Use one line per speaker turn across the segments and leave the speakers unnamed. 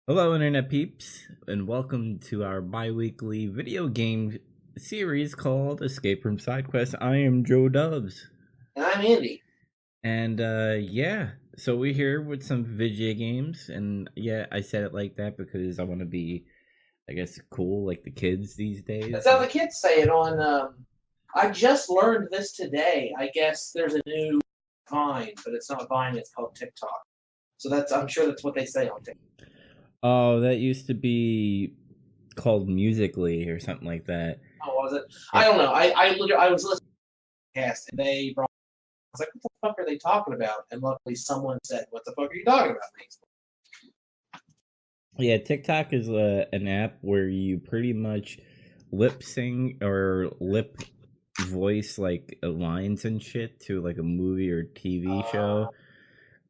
Hello, Internet peeps, and welcome to our bi-weekly video game series called Escape from Side Quest. I am Joe Dubs.
And I'm Andy.
And, so we're here with some video games, and yeah, I said it like that because I want to be, I guess, cool like the kids these
That's
days.
how the kids say it on. I just learned this today. I guess there's a new Vine, but it's not Vine. It's called TikTok. So I'm sure that's what they say on TikTok.
Oh, that used to be called Musically or something like that.
Oh, was it?
Yeah.
I don't know. I was listening to the podcast and they brought. I was like, what the fuck are they talking about? And luckily, someone said, "What the fuck are you talking about?"
Yeah, TikTok is an app where you pretty much lip sing or lip voice like lines and shit to like a movie or TV show.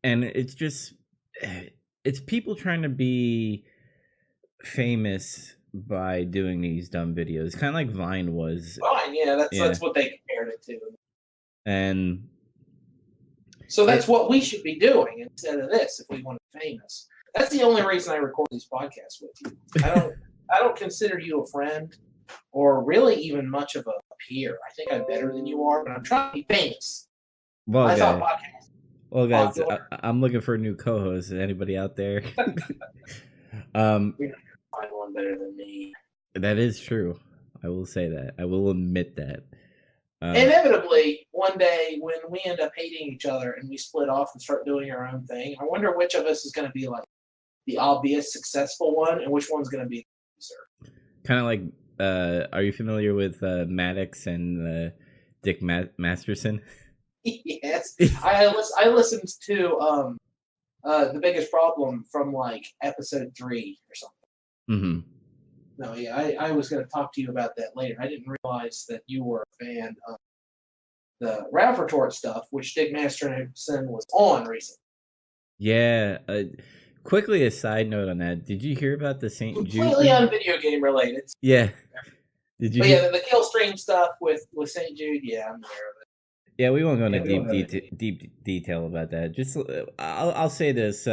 And it's just it's people trying to be famous by doing these dumb videos. Kind of like Vine was.
Vine, yeah,
Yeah.
that's what they compared it to.
And
So that's what we should be doing instead of this if we want to be famous. That's the only reason I record these podcasts with you. I don't consider you a friend or really even much of a peer. I think I'm better than you are, but I'm trying to be famous.
well,
I thought
guys,
podcasts
well, guys,
popular.
I'm looking for a new co-host. Anybody out there?
You're not gonna find one better than me.
That is true. I will say that. I will admit that.
Inevitably, one day when we end up hating each other and we split off and start doing our own thing, I wonder which of us is going to be like the obvious successful one and which one's going to be the loser.
Kind of like, are you familiar with Maddox and Dick Masterson?
Yes, I listened to The Biggest Problem from like episode 3 or something.
Mm-hmm.
No, yeah, I was going to talk to you about that later. I didn't realize that you were a fan of the Ralph Retort stuff, which Dick Masterson was on recently.
Yeah. Quickly, a side note on that. Did you hear about the St. Jude
Completely
thing?
on video game related.
Yeah. Did you
But
hear?
yeah, the kill stream stuff with St. Jude, yeah, I'm aware of it.
Yeah, we won't go into
Yeah, we don't have
deep detail about that. Just I'll say this.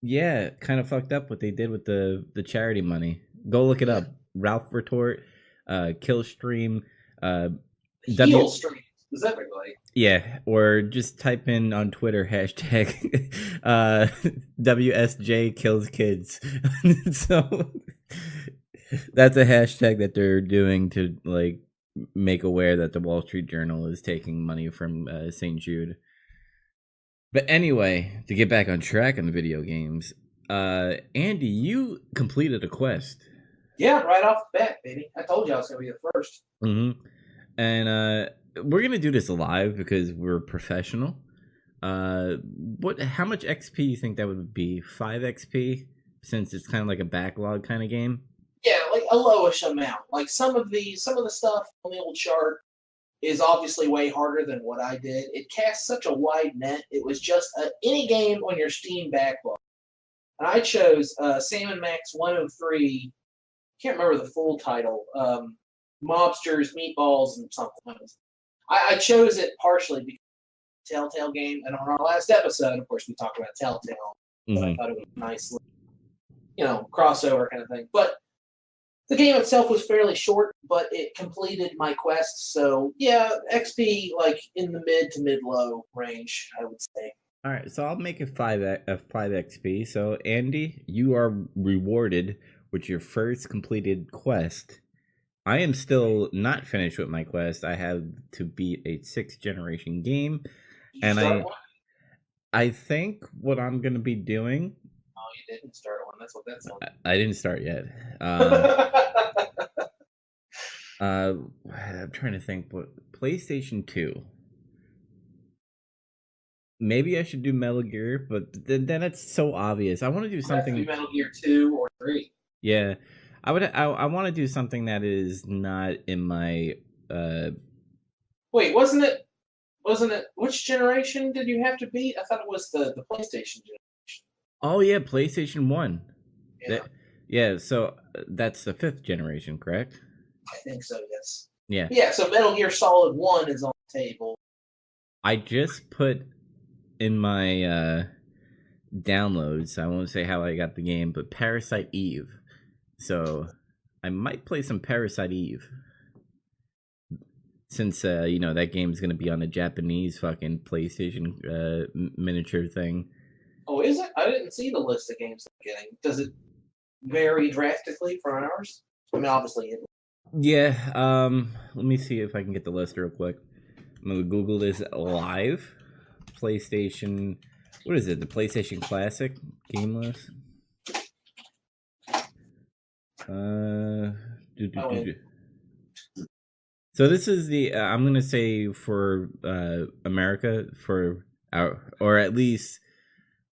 Yeah, kind of fucked up what they did with the charity money. Go look it up. Ralph Retort, Killstream,
Heal stream specifically.
Yeah, or just type in on Twitter hashtag WSJ kills kids. So that's a hashtag that they're doing to like make aware that the Wall Street Journal is taking money from St. Jude. But anyway, to get back on track on the video games, Andy, you completed a quest.
Yeah, right off the bat, baby. I told you I was going to be the first.
Mm-hmm. And we're gonna do this live because we're professional. How much XP you think that would be? 5 XP, since it's kind of like a backlog kind of game.
Yeah, like a lowish amount. Like some of the stuff on the old chart is obviously way harder than what I did. It casts such a wide net. It was just any game on your Steam backlog. And I chose Sam & Max 103. Can't remember the full title. Mobsters, Meatballs, and something. I chose it partially because it's a Telltale game. And on our last episode, of course, we talked about Telltale. So I thought it was a nice, crossover kind of thing. But the game itself was fairly short, but it completed my quest. So yeah, XP like in the mid to mid low range, I would say.
All right, so I'll make it 5 XP. So Andy, you are rewarded with your first completed quest. I am still not finished with my quest. I have to beat a 6th generation game, and I think what I'm gonna be doing.
Oh, you didn't start one. That's what that's on.
I didn't start yet. I'm trying to think. What PlayStation 2? Maybe I should do Metal Gear, but then it's so obvious. I want to do something.
Metal Gear 2 or 3.
Yeah, I want to do something that is not in my.
Wait, wasn't it? Which generation did you have to beat? I thought it was the PlayStation generation.
Oh yeah, PlayStation 1.
Yeah.
Yeah, so that's the 5th generation, correct?
I think so, yes.
Yeah.
Yeah, so Metal Gear Solid 1 is on the table.
I just put in my downloads. I won't say how I got the game, but Parasite Eve. So I might play some Parasite Eve since that game's gonna be on a Japanese fucking PlayStation miniature thing.
Oh, is it? I didn't see the list of games I'm getting. Does it vary drastically from ours? I mean, obviously, it.
Yeah. Let me see if I can get the list real quick. I'm gonna Google this live. PlayStation. What is it? The PlayStation Classic game list. So this is the I'm gonna say for America for or at least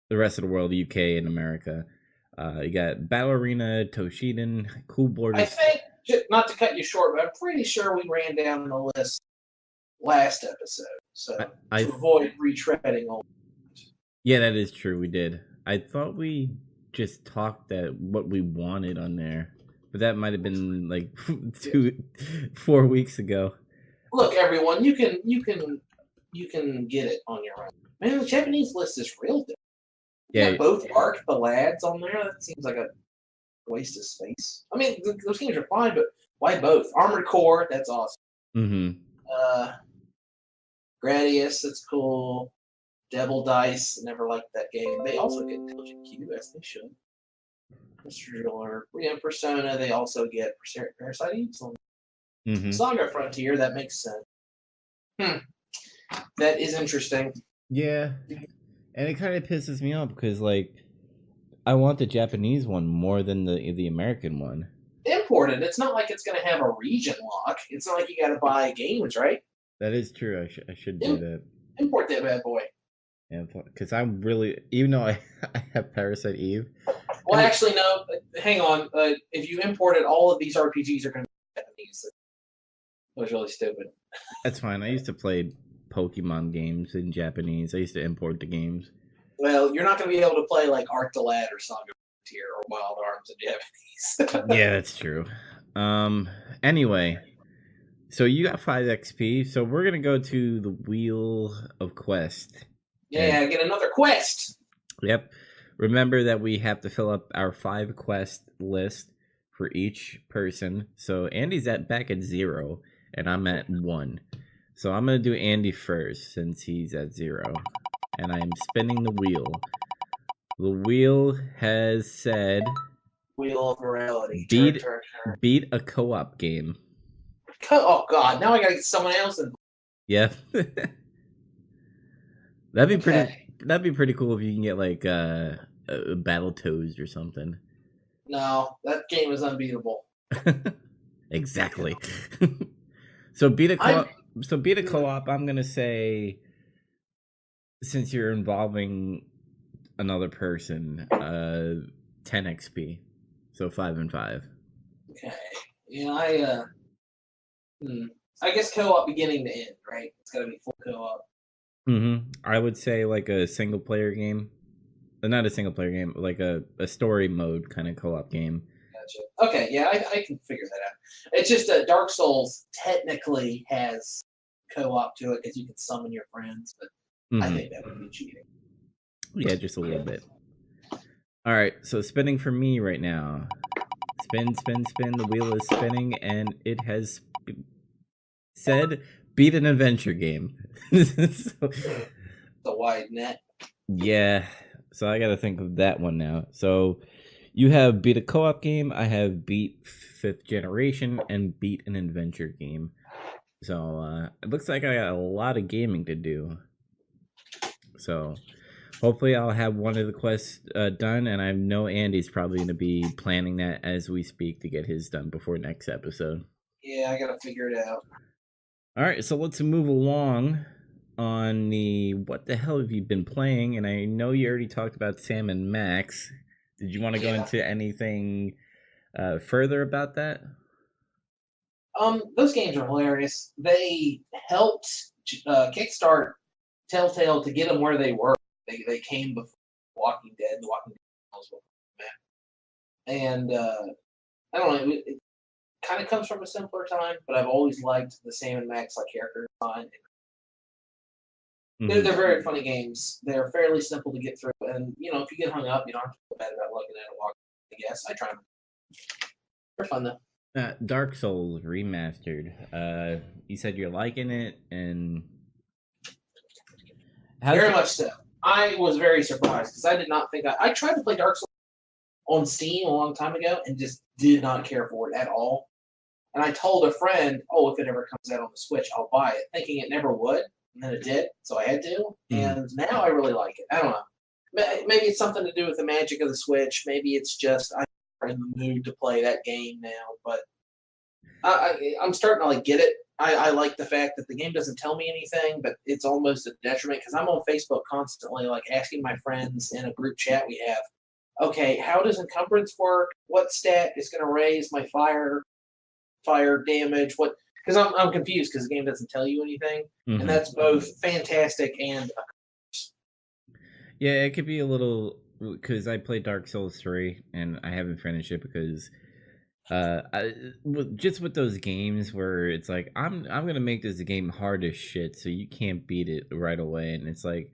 the rest of the world, UK and America. You got Battle Arena, Toshinden, Cool Borders.
I think, not to cut you short, but I'm pretty sure we ran down the list last episode. So to avoid retreading on.
Yeah, that is true. We did. I thought we just talked that what we wanted on there, but that might have been like 4 weeks ago.
Look, everyone, you can get it on your own. Man, the Japanese list is real different. Yeah, both Ark the Lads on there. That seems like a waste of space. I mean, those games are fine, but why both? Armored Core, that's awesome.
Mm-hmm.
Gradius, that's cool. Devil Dice, never liked that game. They also get Intelligent Q, as they should. Mr. Driller, Persona, they also get Parasite Eve. Saga Frontier, that makes sense. That is interesting.
Yeah. And it kind of pisses me off because, like, I want the Japanese one more than the American one.
Imported. It's not like it's going to have a region lock. It's not like you got to buy games, right?
That is true. I should do that.
Import that bad boy.
Yeah, because I'm really, even though I have Parasite Eve.
Well, actually, no. Hang on. If you imported, all of these RPGs are going to be Japanese. That was really stupid.
That's fine. I used to play Pokemon games in Japanese. I used to import the games.
Well, you're not going to be able to play like Ark the Lad or Saga Frontier or Wild Arms in Japanese.
Yeah, that's true. Anyway, so you got 5 XP. So we're gonna go to the Wheel of Quest.
Yeah, get another quest.
Yep. Remember that we have to fill up our 5 quest list for each person. So Andy's back at 0, and I'm at 1. So I'm gonna do Andy first since he's at 0, and I'm spinning the wheel. The wheel has said,
"Wheel of Morality."
Beat a co-op game.
Oh God! Now I gotta get someone else in.
Yeah. That'd be pretty. That'd be pretty cool if you can get like Battletoads or something.
No, that game is unbeatable.
Exactly. So beat a co-op. Beat a co-op. I'm gonna say, since you're involving another person, 10 XP. So 5 and 5.
Okay. Yeah, I guess co-op beginning to end, right? It's gotta be full co-op.
I would say like a single player game. Not a single player game, like a story mode kind of co-op game.
Gotcha. Okay, yeah, I can figure that out. It's just that Dark Souls technically has co-op to it because you can summon your friends, but I think that would be cheating.
Yeah, just a little bit. All right, so spinning for me right now. Spin, spin, spin. The wheel is spinning, and it has said beat an adventure game.
The wide net.
Yeah, so I got to think of that one now. So you have beat a co-op game. I have beat 5th generation and beat an adventure game. So it looks like I got a lot of gaming to do. So hopefully I'll have one of the quests done, and I know Andy's probably going to be planning that as we speak to get his done before next episode.
Yeah, I got to figure it out.
All right, so let's move along on the what the hell have you been playing? And I know you already talked about Sam and Max. Did you want to go into anything further about that?
Those games are hilarious. They helped kickstart Telltale to get them where they were. They came before Walking Dead. The Walking Dead, and I don't know. It kind of comes from a simpler time, but I've always liked the Sam and Max like character design. They're very funny games. They're fairly simple to get through, and if you get hung up, you don't have to feel bad about looking at a walk. I guess I try. They're fun though.
Dark Souls remastered. You said you're liking it, and
very much so. I was very surprised because I did not think I tried to play Dark Souls on Steam a long time ago and just did not care for it at all. And I told a friend, "Oh, if it ever comes out on the Switch, I'll buy it," thinking it never would, and then it did, so I had to. And now I really like it. I don't know. Maybe it's something to do with the magic of the Switch. Maybe it's just I'm in the mood to play that game now. But I'm starting to get it. I like the fact that the game doesn't tell me anything, but it's almost a detriment because I'm on Facebook constantly, asking my friends in a group chat we have, okay, how does encumbrance work? What stat is going to raise my fire damage? What? Because I'm confused because the game doesn't tell you anything, and that's both fantastic and.
Yeah, it could be a little because I played Dark Souls 3 and I haven't finished it because just with those games where it's like I'm gonna make this game hard as shit so you can't beat it right away, and it's like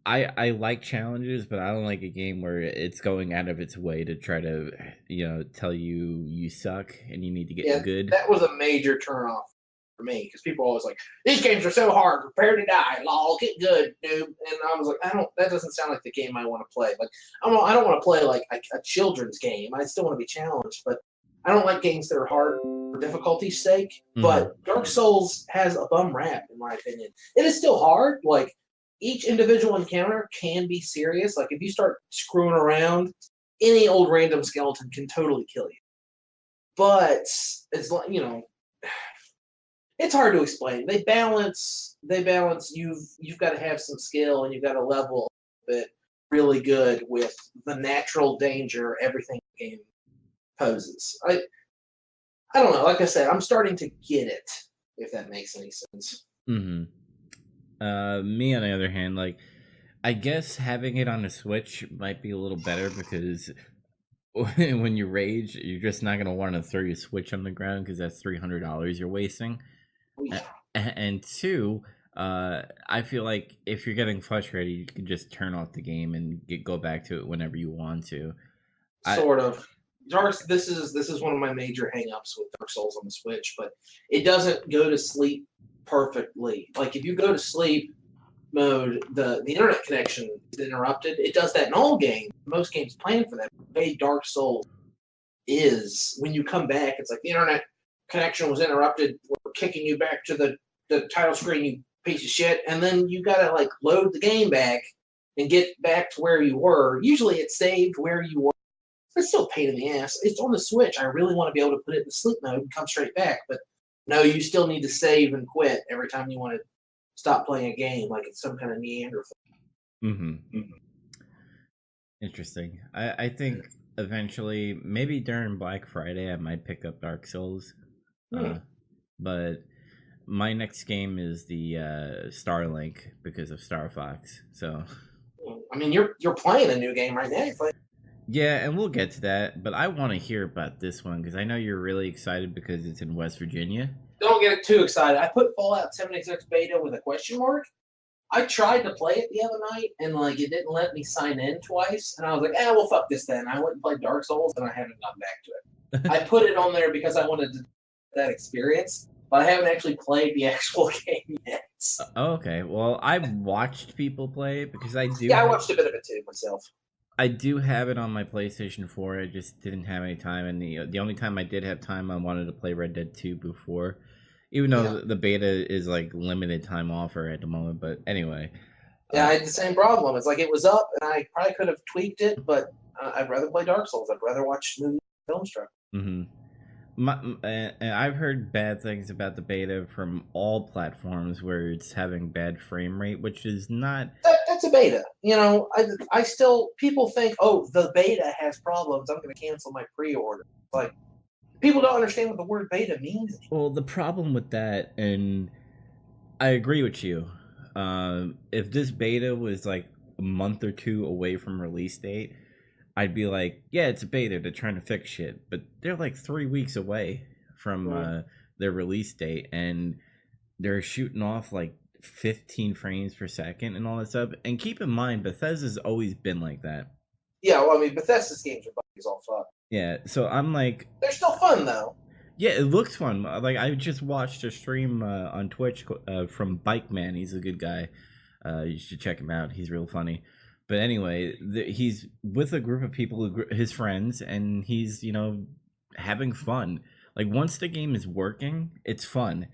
I like challenges, but I don't like a game where it's going out of its way to try to tell you suck and you need to get good.
That was a major turnoff for me because people are always like, these games are so hard, prepare to die, lol, get good, noob. And I was like, that doesn't sound like the game I want to play. I don't want to play a children's game. I still want to be challenged, but I don't like games that are hard for difficulty's sake. But Dark Souls has a bum rap, in my opinion. It is still hard. Each individual encounter can be serious. If you start screwing around, any old random skeleton can totally kill you. But it's it's hard to explain. They balance. You've got to have some skill and you've got to level it really good with the natural danger everything the game poses. I don't know. Like I said, I'm starting to get it. If that makes any sense.
Me on the other hand, I guess having it on the Switch might be a little better because when you rage, you're just not gonna want to throw your Switch on the ground because that's $300 you're wasting. And two, I feel like if you're getting frustrated, you can just turn off the game and go back to it whenever you want to.
Sort of. This is one of my major hangups with Dark Souls on the Switch, but it doesn't go to sleep perfectly. If you go to sleep mode, the internet connection is interrupted. It does that in all games. Most games plan for that. The way Dark Souls is, when you come back, it's like the internet connection was interrupted. We're kicking you back to the title screen, you piece of shit, and then you gotta load the game back and get back to where you were. Usually it's saved where you were. It's still a pain in the ass. It's on the Switch. I really want to be able to put it in sleep mode and come straight back, but no, you still need to save and quit every time you want to stop playing a game, like it's some kind of Neanderthal.
Interesting. I think eventually, maybe during Black Friday, I might pick up Dark Souls. But my next game is the Starlink because of Star Fox. So,
I mean, you're playing a new game right now.
Yeah, and we'll get to that, but I want to hear about this one because I know you're really excited because it's in West Virginia.
Don't get too excited. I put Fallout 76 beta with a question mark. I tried to play it the other night, and it didn't let me sign in twice. And I was like, well, fuck this then. I went and played Dark Souls, and I haven't gone back to it. I put it on there because I wanted that experience, but I haven't actually played the actual game yet.
Okay. Well, I've watched people play it because I do.
Yeah, I watched a bit of it too myself.
I do have it on my PlayStation 4. I just didn't have any time, and the only time I did have time, I wanted to play Red Dead 2 before, even though the beta is limited time offer at the moment. But anyway,
yeah, I had the same problem. It's it was up, and I probably could have tweaked it, but I'd rather play Dark Souls. I'd rather watch movies, film stuff.
And I've heard bad things about the beta from all platforms where it's having bad frame rate, which is not.
That's a beta. I still, people think, the beta has problems, I'm going to cancel my pre-order. People don't understand what the word beta means anymore.
Well, the problem with that, and I agree with you, if this beta was a month or two away from release date, I'd be like, yeah, it's a beta. They're trying to fix shit. But they're 3 weeks away from their release date. And they're shooting off 15 frames per second and all that stuff. And keep in mind, Bethesda's always been like that.
Yeah, well, I mean, Bethesda's games are buggy as all fuck.
Yeah, so I'm like,
they're still fun though.
Yeah, it looks fun. Like I just watched a stream on Twitch from Bike Man. He's a good guy. You should check him out. He's real funny. But anyway, he's with a group of people, his friends, and he's having fun. Like once the game is working, it's fun.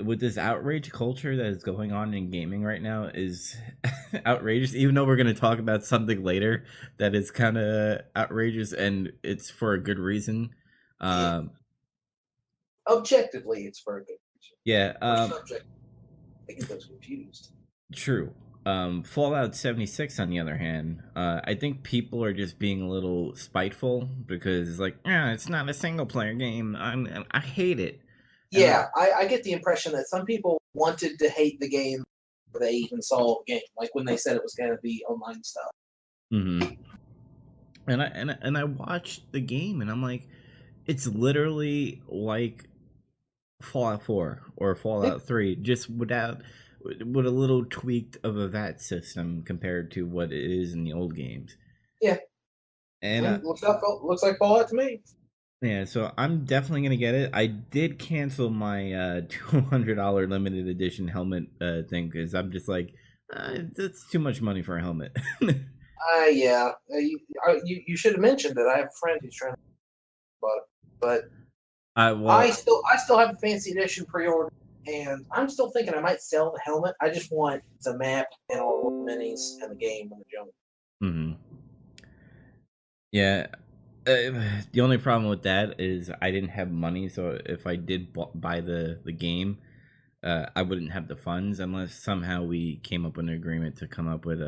With this outrage culture that is going on in gaming right now is outrageous. Even though we're going to talk about something later that is kind of outrageous, and it's for a good reason.
Yeah. Objectively, it's for a good reason.
Yeah.
I get those confused.
True. Fallout 76, on the other hand, I think people are just being a little spiteful because it's like, it's not a single player game. I hate it.
Yeah, I get the impression that some people wanted to hate the game before they even saw the game, like when they said it was going to be online stuff.
Mm-hmm. And I watched the game, and I'm like, it's literally like Fallout 4 or Fallout 3, just with a little tweaked of a VAT system compared to what it is in the old games.
Yeah, and looks like Fallout to me.
Yeah, so I'm definitely gonna get it. I did cancel my $200 limited edition helmet thing because I'm just like, that's too much money for a helmet.
Yeah, you should have mentioned it. I have a friend who's trying to buy it, but I still have the fancy edition pre-order, and I'm still thinking I might sell the helmet. I just want the map and all the minis and the game in the jungle.
Mm-hmm. Yeah. The only problem with that is I didn't have money, so if I did buy the game, I wouldn't have the funds unless somehow we came up with an agreement to come up with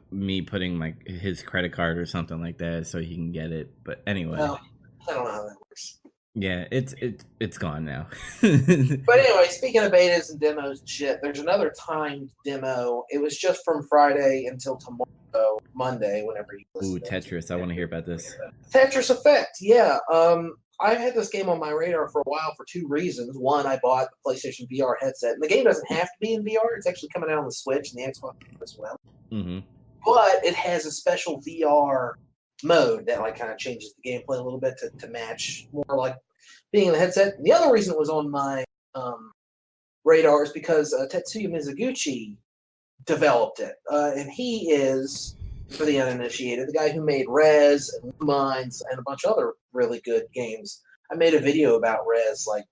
me putting like his credit card or something like that so he can get it. But anyway,
well, I don't know how that works.
Yeah, it's gone now.
But anyway, speaking of betas and demos and shit, there's another timed demo. It was just from Friday until tomorrow, Monday, whenever you listen.
Ooh, Tetris! I want to hear about this.
Tetris Effect, yeah. I've had this game on my radar for a while for two reasons. One, I bought the PlayStation VR headset, and the game doesn't have to be in VR. It's actually coming out on the Switch and the Xbox as well.
Mm-hmm.
But it has a special VR mode that like kind of changes the gameplay a little bit to match more like being in the headset. The other reason it was on my radar is because Tetsuya Mizuguchi developed it, and he is, for the uninitiated, the guy who made Rez and Mines and a bunch of other really good games. I made a video about Rez like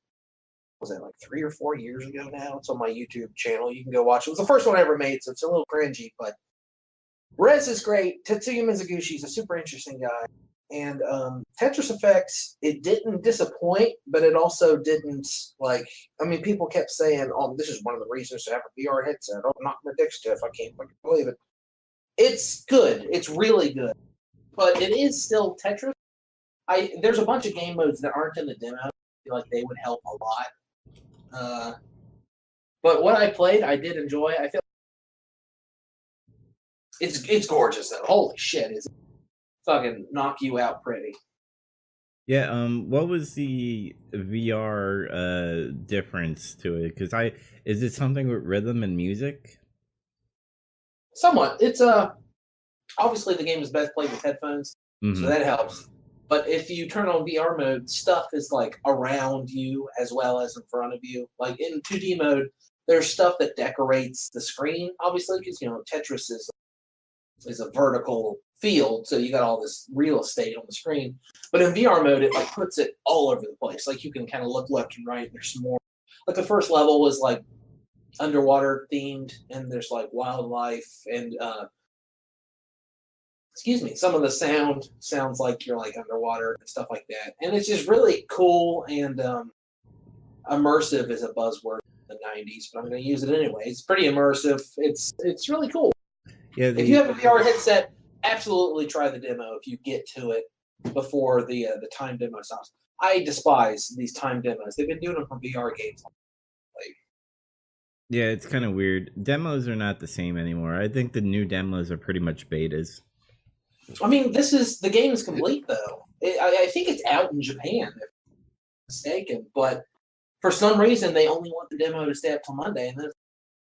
3 or 4 years ago now. It's on my YouTube channel. You can go watch it. It was the first one I ever made, so it's a little cringy, but Rez is great. Tetsuya Mizuguchi is a super interesting guy. And Tetris Effect, it didn't disappoint, but it also didn't, people kept saying, oh, this is one of the reasons to have a VR headset. Oh, I'm not addictive. I can't fucking believe it. It's good. It's really good. But it is still Tetris. There's a bunch of game modes that aren't in the demo. I feel like they would help a lot. But what I played, I did enjoy. I feel it's gorgeous, though. Holy shit, is it? Fucking knock you out pretty.
Yeah, what was the VR difference to it? Because is it something with rhythm and music?
Somewhat. It's obviously the game is best played with headphones, so that helps. But if you turn on VR mode, stuff is like around you as well as in front of you. Like in 2D mode, there's stuff that decorates the screen, obviously, because Tetris is a vertical field, so you got all this real estate on the screen. But in VR mode, it like puts it all over the place. Like you can kind of look left and right, and there's some more. Like the first level was like underwater themed, and there's like wildlife and some of the sounds like you're like underwater and stuff like that. And it's just really cool, and immersive is a buzzword in the 90s, but I'm going to use it anyway. It's pretty immersive. It's really cool. Yeah, if you have a VR headset, absolutely try the demo if you get to it before the time demo stops. I despise these time demos. They've been doing them for VR games.
Yeah, it's kind of weird. Demos are not the same anymore. I think the new demos are pretty much betas.
I mean, the game is complete though. I think it's out in Japan, if I'm mistaken, but for some reason they only want the demo to stay up till Monday, and then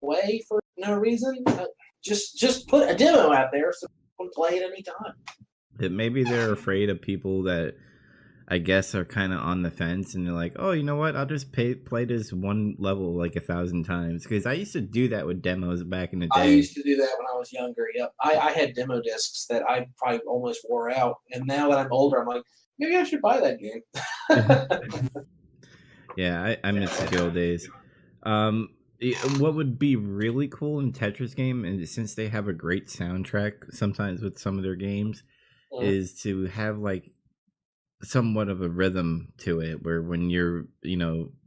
away for no reason. Just put a demo out there so people can play it anytime.
That maybe they're afraid of people that I guess are kind of on the fence, and they're like, "Oh, you know what? I'll just play this one level like 1,000 times." Because I used to do that with demos back in the day.
I used to do that when I was younger. Yep, I had demo discs that I probably almost wore out, and now that I'm older, I'm like, maybe I should buy that game.
Yeah, I miss the old days. What would be really cool in Tetris game, and since they have a great soundtrack sometimes with some of their games, is to have like somewhat of a rhythm to it, where when you're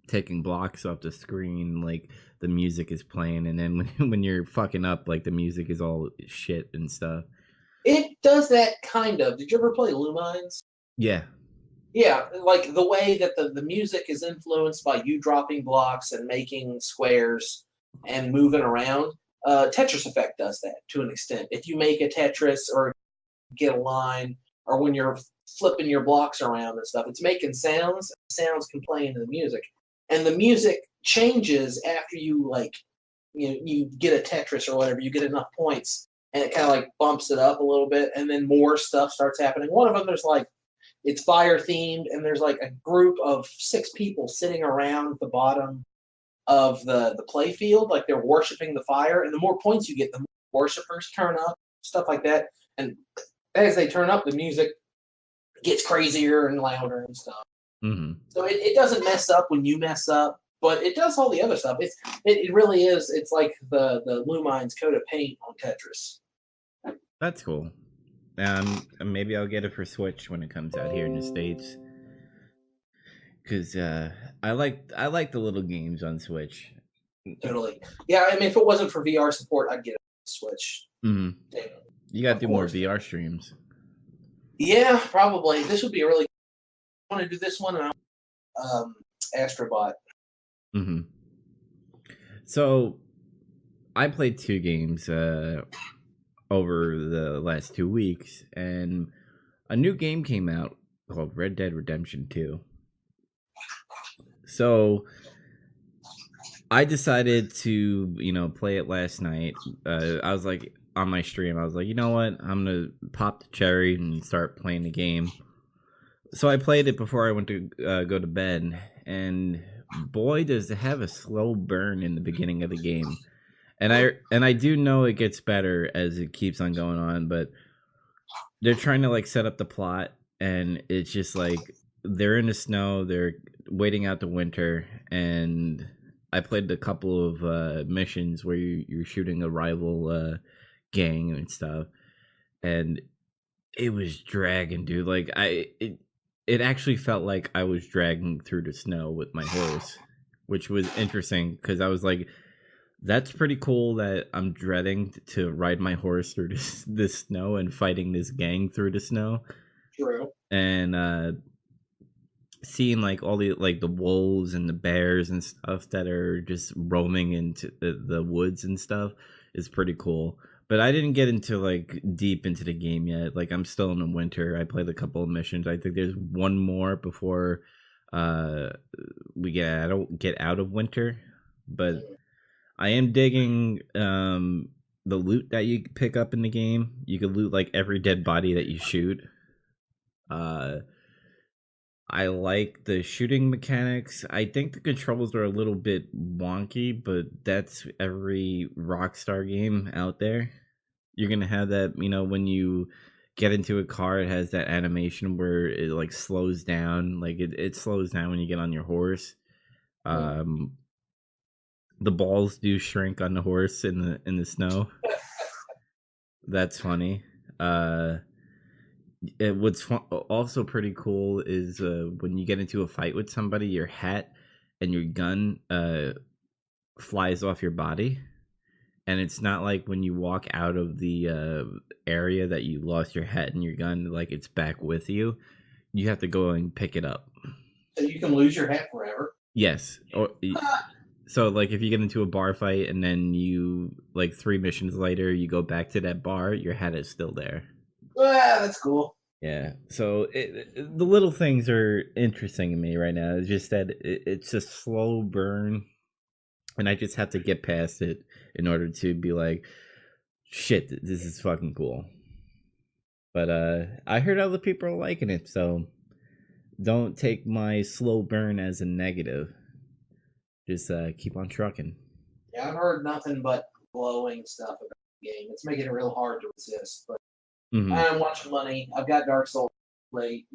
taking blocks off the screen, like the music is playing, and then when you're fucking up, like the music is all shit and stuff.
It does that kind of. Did you ever play Lumines?
Yeah.
Yeah, like the way that the music is influenced by you dropping blocks and making squares and moving around. Tetris Effect does that to an extent. If you make a Tetris or get a line, or when you're flipping your blocks around and stuff, it's making sounds. Sounds can play into the music, and the music changes after you you get a Tetris or whatever. You get enough points, and it kind of like bumps it up a little bit, and then more stuff starts happening. One of them, there's like it's fire themed, and there's like a group of 6 people sitting around the bottom of the play field, like they're worshiping the fire. And the more points you get, the more worshipers turn up, stuff like that. And as they turn up, the music gets crazier and louder and stuff.
Mm-hmm.
So it doesn't mess up when you mess up, but it does all the other stuff. It really is. It's like the Lumines coat of paint on Tetris.
That's cool. Maybe I'll get it for Switch when it comes out here in the States. Because I like the little games on Switch.
Totally. Yeah, I mean, if it wasn't for VR support, I'd get it on Switch.
Mm-hmm. You got to do more VR streams.
Yeah, probably. This would be a really. I want to do this one and Astrobot.
Mm-hmm. So, I played 2 games over the last 2 weeks, and a new game came out called Red Dead Redemption 2. So I decided to, play it last night. I was like on my stream, I was like, you know what? I'm gonna pop the cherry and start playing the game. So I played it before I went to go to bed, and boy, does it have a slow burn in the beginning of the game. And I do know it gets better as it keeps on going on, but they're trying to like set up the plot, and it's just like they're in the snow, they're waiting out the winter, and I played a couple of missions where you're shooting a rival gang and stuff, and it was dragging, dude. Like it actually felt like I was dragging through the snow with my horse, which was interesting because I was like, that's pretty cool that I'm dreading to ride my horse through this snow and fighting this gang through the snow.
True.
And seeing like all the wolves and the bears and stuff that are just roaming into the woods and stuff is pretty cool. But I didn't get into like deep into the game yet. Like I'm still in the winter. I played a couple of missions. I think there's one more before we get out of winter. But I am digging the loot that you pick up in the game. You can loot like every dead body that you shoot. I like the shooting mechanics. I think the controls are a little bit wonky, but that's every Rockstar game out there. You're going to have that, when you get into a car, it has that animation where it like slows down. Like it slows down when you get on your horse. The balls do shrink on the horse in the snow. That's funny. What's also pretty cool is when you get into a fight with somebody, your hat and your gun flies off your body, and it's not like when you walk out of the area that you lost your hat and your gun, like it's back with you. You have to go and pick it up.
So you can lose your hat forever.
Yes. So like if you get into a bar fight and then you like 3 missions later you go back to that bar, your hat is still there.
Ah, that's cool.
Yeah. So the little things are interesting to me right now. It's just that it's a slow burn, and I just have to get past it in order to be like, shit, this is fucking cool. But I heard other people are liking it, so don't take my slow burn as a negative. Just keep on trucking.
Yeah, I've heard nothing but glowing stuff about the game. It's making it real hard to resist. But
Mm-hmm.
I'm watching money. I've got Dark Souls late.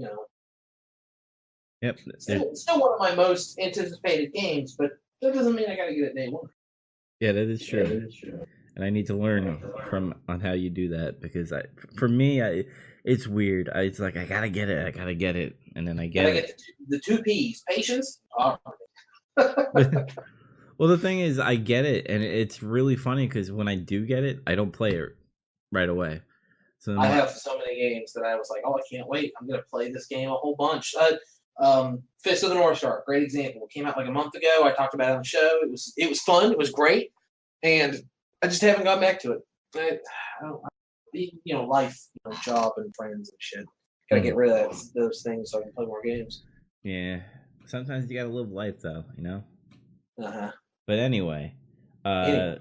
Yep.
Still one of my most anticipated games. But that doesn't mean I got to get it day one.
Yeah, that is
Yeah,
true.
that is true.
And I need to learn from on how you do that because for me, it's weird. It's like I gotta get it, and then I get
Gotta
it.
get the two P's: patience. Oh.
Well, the thing is, I get it, and it's really funny because when I do get it, I don't play it right away. So
I have so many games that I was like, oh, I can't wait. I'm gonna play this game a whole bunch. Fist of the North Star, great example. It came out like a month ago. I talked about it on the show. It was fun. It was great, and I just haven't gone back to it. Life, job and friends and shit. Gotta get rid of those things so I can play more games.
Yeah, sometimes you gotta live life, though,
Uh-huh.
But anyway,
Anyway.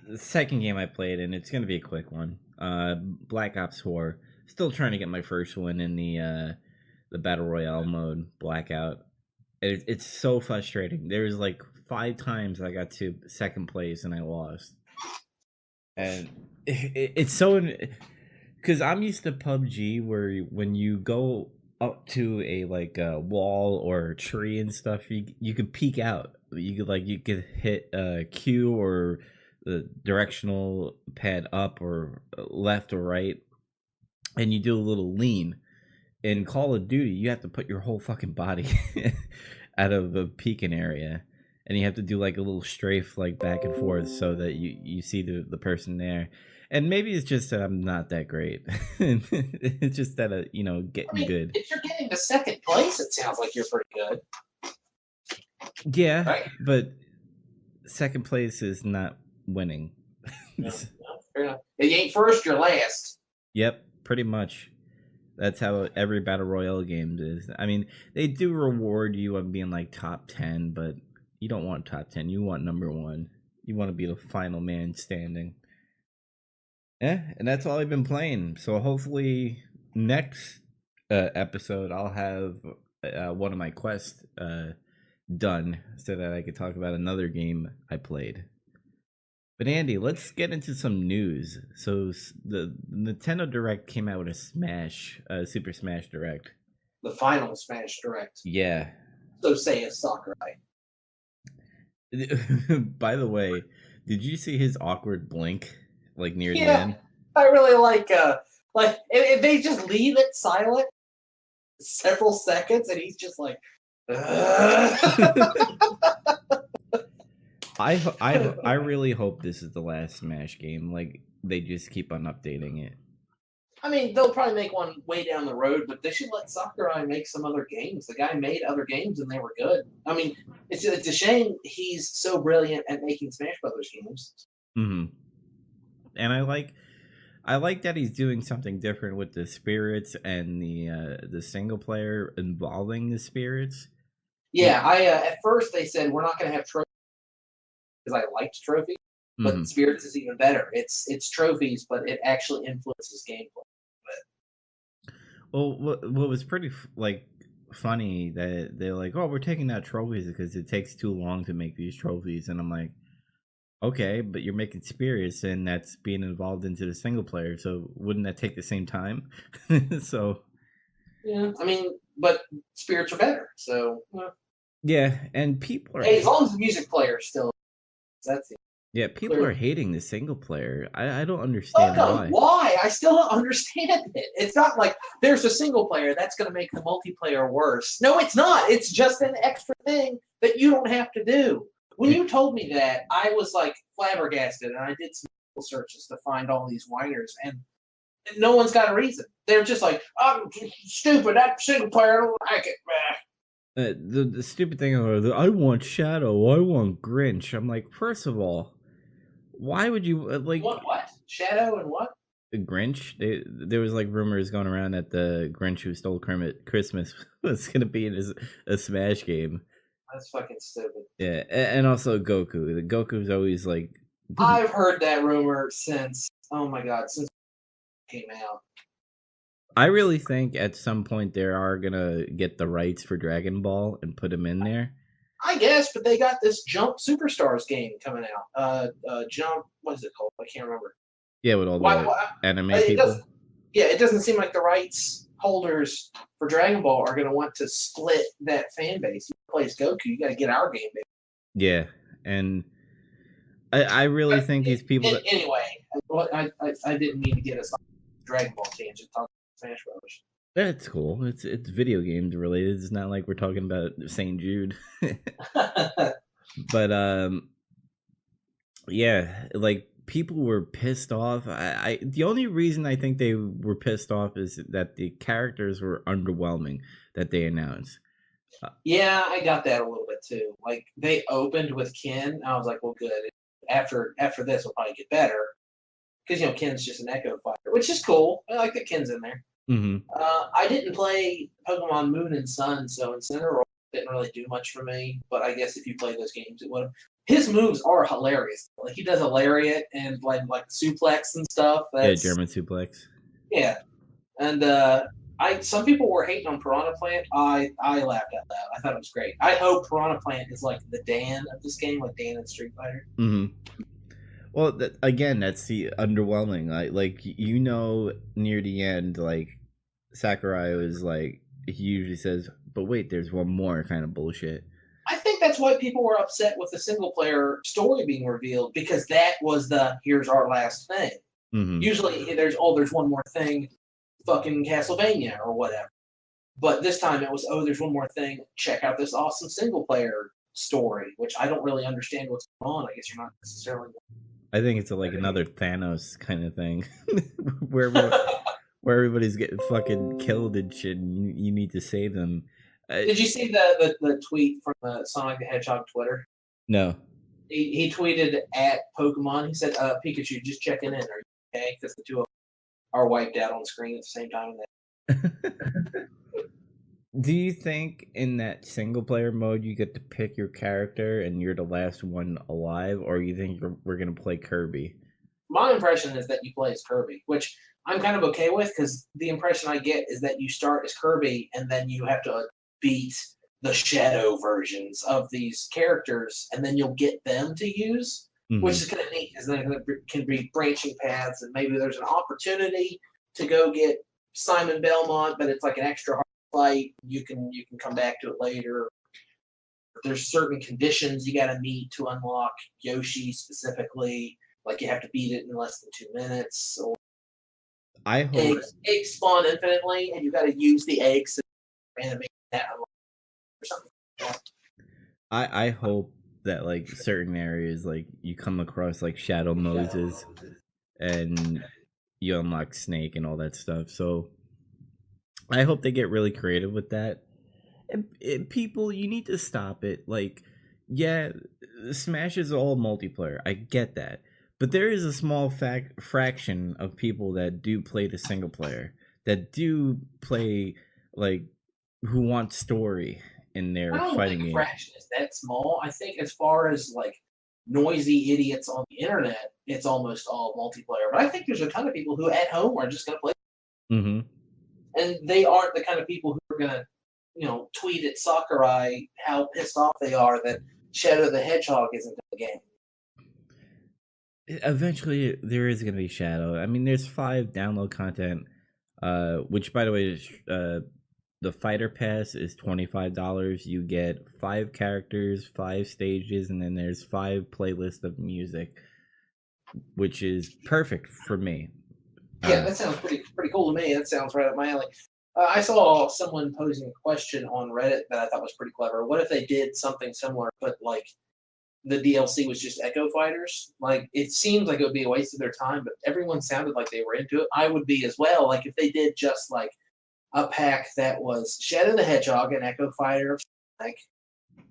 the second game I played, and it's gonna be a quick one. Black Ops 4. Still trying to get my first win in the battle royale mode, Blackout. It's so frustrating. There's like 5 times I got to second place and I lost, and it's so because I'm used to PUBG where when you go up to a like a wall or a tree and stuff, you could peek out. You could hit Q or the directional pad up or left or right, and you do a little lean. In Call of Duty, you have to put your whole fucking body out of the peeking area, and you have to do like a little strafe like back and forth so that you see the person there. And maybe it's just that I'm not that great. It's just that getting good.
If you're getting to second place, it sounds like you're pretty good.
Yeah,
Right?
but second place is not winning.
No, fair enough. If you ain't first, you're last.
Yep, pretty much. That's how every battle royale game is. I mean, they do reward you on being like top 10, but you don't want top 10. You want number 1. You want to be the final man standing. Yeah, and that's all I've been playing. So hopefully next episode I'll have one of my quests done so that I could talk about another game I played. But Andy, let's get into some news. So the Nintendo Direct came out with a Super Smash Direct.
The final Smash Direct.
Yeah.
So say a Sakurai.
By the way, did you see his awkward blink like near the end?
I really like if they just leave it silent several seconds and he's just like
I really hope this is the last Smash game. Like they just keep on updating it.
I mean, they'll probably make one way down the road, but they should let Sakurai make some other games. The guy made other games and they were good. I mean, it's a shame he's so brilliant at making Smash Brothers games.
Mm-hmm. And I like that he's doing something different with the spirits and the single player involving the spirits.
Yeah, at first they said we're not going to have trophies because I liked trophies, but spirits is even better. It's trophies, but it actually influences gameplay.
Well, what was pretty funny that they're like, oh, we're taking out trophies because it takes too long to make these trophies, and I'm like, okay, but you're making spirits, and that's being involved into the single player, so wouldn't that take the same time? So
yeah, I mean, but spirits are better, so
yeah, and people are
as long as the music player is still that's it.
Yeah, people are hating the single player. I don't understand why.
Why? I still don't understand it. It's not like there's a single player that's going to make the multiplayer worse. No, it's not. It's just an extra thing that you don't have to do. When you told me that, I was like flabbergasted, and I did some Google searches to find all these whiners, and no one's got a reason. They're just like, I'm stupid. That single player, I don't like it.
The stupid thing, I want Shadow. I want Grinch. I'm like, first of all, why would you like
what? Shadow and what?
The Grinch. There was like rumors going around that the Grinch who stole Christmas was gonna be in a Smash game.
That's fucking stupid.
Yeah, and also Goku. The Goku's always like
I've heard that rumor since, oh my god, since it came out.
I really think at some point they are gonna get the rights for Dragon Ball and put him in there.
I guess, but they got this Jump Superstars game coming out. Jump, what is it called? I can't remember.
Yeah, with all
Why?
the anime
It
people.
doesn't. Yeah, it doesn't seem like the rights holders for Dragon Ball are going to want to split that fan base. You play as Goku, you got to get our game, baby.
Yeah, and I really think these people.
Anyway, I didn't mean to get us on Dragon Ball tangent talking Smash Brothers.
That's cool. It's video games related. It's not like we're talking about St. Jude. But yeah, like people were pissed off. I the only reason I think they were pissed off is that the characters were underwhelming that they announced.
Yeah, I got that a little bit too. Like they opened with Ken, I was like, well, good. After this, will probably get better because Ken's just an Echo Fighter, which is cool. I like that Ken's in there.
Mm-hmm.
I didn't play Pokemon Moon and Sun, so Incineroar didn't really do much for me. But I guess if you played those games, it would have. His moves are hilarious. Like he does a lariat and like suplex and stuff. That's,
yeah, German suplex.
Yeah, and some people were hating on Piranha Plant. I laughed out loud. I thought it was great. I hope Piranha Plant is like the Dan of this game, like Dan in Street Fighter.
Mm-hmm. Well, again, that's the underwhelming. Like near the end, like Sakurai was like he usually says, "But wait, there's one more," kind of bullshit.
I think that's why people were upset with the single player story being revealed because that was the here's our last thing.
Mm-hmm.
Usually there's one more thing, fucking Castlevania or whatever. But this time it was there's one more thing. Check out this awesome single player story, which I don't really understand what's going on. I guess you're not necessarily.
I think it's like another Thanos kind of thing, where everybody's getting fucking killed and shit, and you need to save them.
Did you see the tweet from the Sonic the Hedgehog Twitter?
No.
He tweeted at Pokemon. He said, "Pikachu, just checking in. Are you okay?" Because the two of them are wiped out on screen at the same time.
Do you think in that single player mode you get to pick your character and you're the last one alive, or you think we're gonna play Kirby?
My impression is that you play as Kirby, which I'm kind of okay with because the impression I get is that you start as Kirby and then you have to beat the shadow versions of these characters, and then you'll get them to use, which is kind of neat because then it can be branching paths, and maybe there's an opportunity to go get Simon Belmont, but it's like an extra hard fight. You can come back to it later. There's certain conditions you got to meet to unlock Yoshi specifically, like you have to beat it in less than 2 minutes. Or
I hope
eggs spawn infinitely, and you got to use the eggs to animate that or something like that.
I hope that like certain areas, like you come across like Shadow Moses, and you unlock Snake and all that stuff. So I hope they get really creative with that. And people, you need to stop it. Like, yeah, Smash is all multiplayer. I get that. But there is a small fraction of people that do play the single player, that do play, like, who want story in their fighting game.
Fraction is that small. I think as far as, like, noisy idiots on the internet, it's almost all multiplayer. But I think there's a ton of people who at home are just going to play.
Mm-hmm.
And they aren't the kind of people who are going to, tweet at Sakurai how pissed off they are that Shadow the Hedgehog isn't in the game.
Eventually, there is going to be Shadow. I mean, there's 5 download content, which, by the way, is, the Fighter Pass is $25. You get 5 characters, 5 stages, and then there's 5 playlists of music, which is perfect for me.
Yeah, that sounds pretty cool to me. That sounds right up my alley. I saw someone posing a question on Reddit that I thought was pretty clever. What if they did something similar, but like the DLC was just Echo Fighters? Like, it seems like it would be a waste of their time, but everyone sounded like they were into it. I would be as well. Like, if they did just like a pack that was Shadow the Hedgehog and Echo Fighter, like,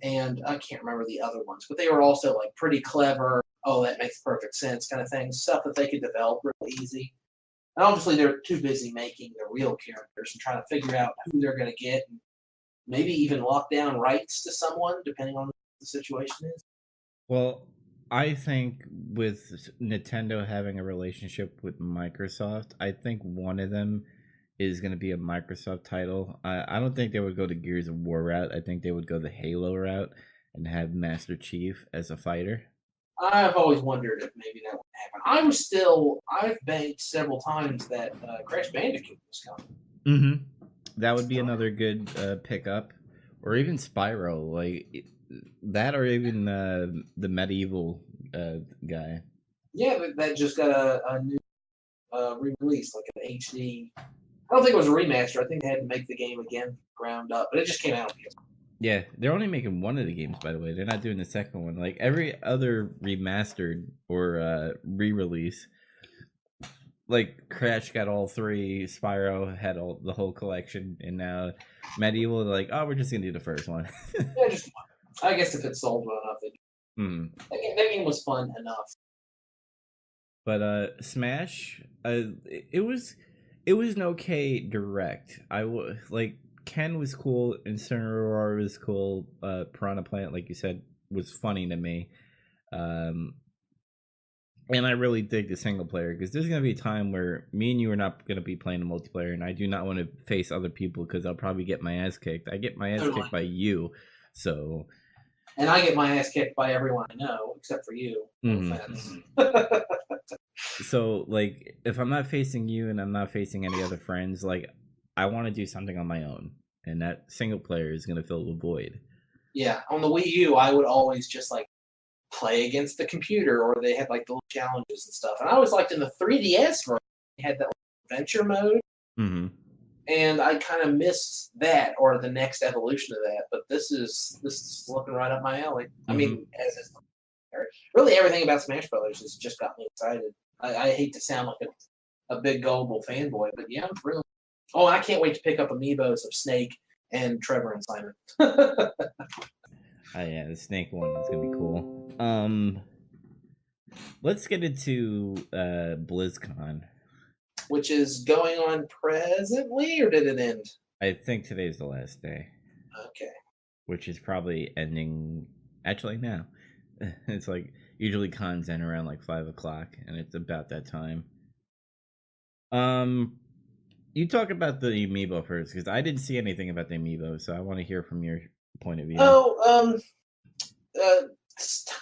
and I can't remember the other ones, but they were also like pretty clever. Oh, that makes perfect sense kind of thing. Stuff that they could develop really easy. And obviously, they're too busy making the real characters and trying to figure out who they're going to get, and maybe even lock down rights to someone, depending on what the situation is.
Well, I think with Nintendo having a relationship with Microsoft, I think one of them is going to be a Microsoft title. I don't think they would go the Gears of War route. I think they would go the Halo route and have Master Chief as a fighter.
I've always wondered if maybe that would happen. I've banked several times that Crash Bandicoot was coming.
Mm-hmm. That would be another good pickup, or even Spyro, like that, or even the medieval guy.
Yeah, that just got a new re-release, like an HD. I don't think it was a remaster. I think they had to make the game again, ground up, but it just came out.
Yeah, they're only making one of the games, by the way. They're not doing the second one. Like every other remastered or re-release, like Crash got all three, Spyro had all the whole collection, and now Medieval, like, oh, we're just gonna do the first one.
Yeah, just I guess if it sold well enough, that game was fun enough.
But Smash, it was an okay direct. Like Ken was cool, Incineroar was cool. Piranha Plant, like you said, was funny to me. And I really dig the single player because there's gonna be a time where me and you are not gonna be playing the multiplayer, and I do not want to face other people because I'll probably get my ass kicked. I get my ass kicked by you, so.
And I get my ass kicked by everyone I know except for you. No offense.
So, like, if I'm not facing you and I'm not facing any other friends, like, I want to do something on my own, and that single player is gonna fill the void.
Yeah, on the Wii U, I would always just like play against the computer, or they had like the little challenges and stuff. And I always liked in the 3DS version, they had that adventure mode, and I kind of missed that or the next evolution of that. But this is looking right up my alley. I mean, as is really everything about Smash Brothers has just got me excited. I hate to sound like a big gullible fanboy, but yeah, I'm really. Oh, I can't wait to pick up amiibos of Snake and Trevor and Simon.
Oh yeah, the Snake one is gonna be cool. Let's get into BlizzCon,
which is going on presently, or did it end?
I think today's the last day.
Okay.
Which is probably ending. Actually, now it's like usually cons end around like 5 o'clock, and it's about that time. You talk about the amiibo first because I didn't see anything about the amiibo, so I want to hear from your point of view.
Oh,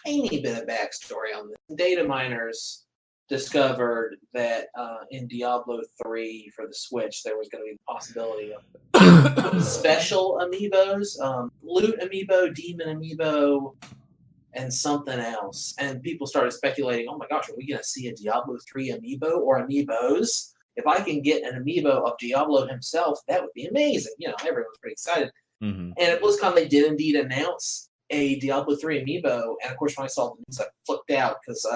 tiny bit of backstory on this. Data miners discovered that in Diablo 3 for the Switch, there was going to be the possibility of special amiibos, loot amiibo, demon amiibo, and something else. And people started speculating, oh my gosh, are we going to see a Diablo 3 amiibo or amiibos? If I can get an amiibo of Diablo himself, that would be amazing. You know, everyone's pretty excited. And at BlizzCon, they did indeed announce a Diablo 3 amiibo. And of course, when I saw the news, I flipped out because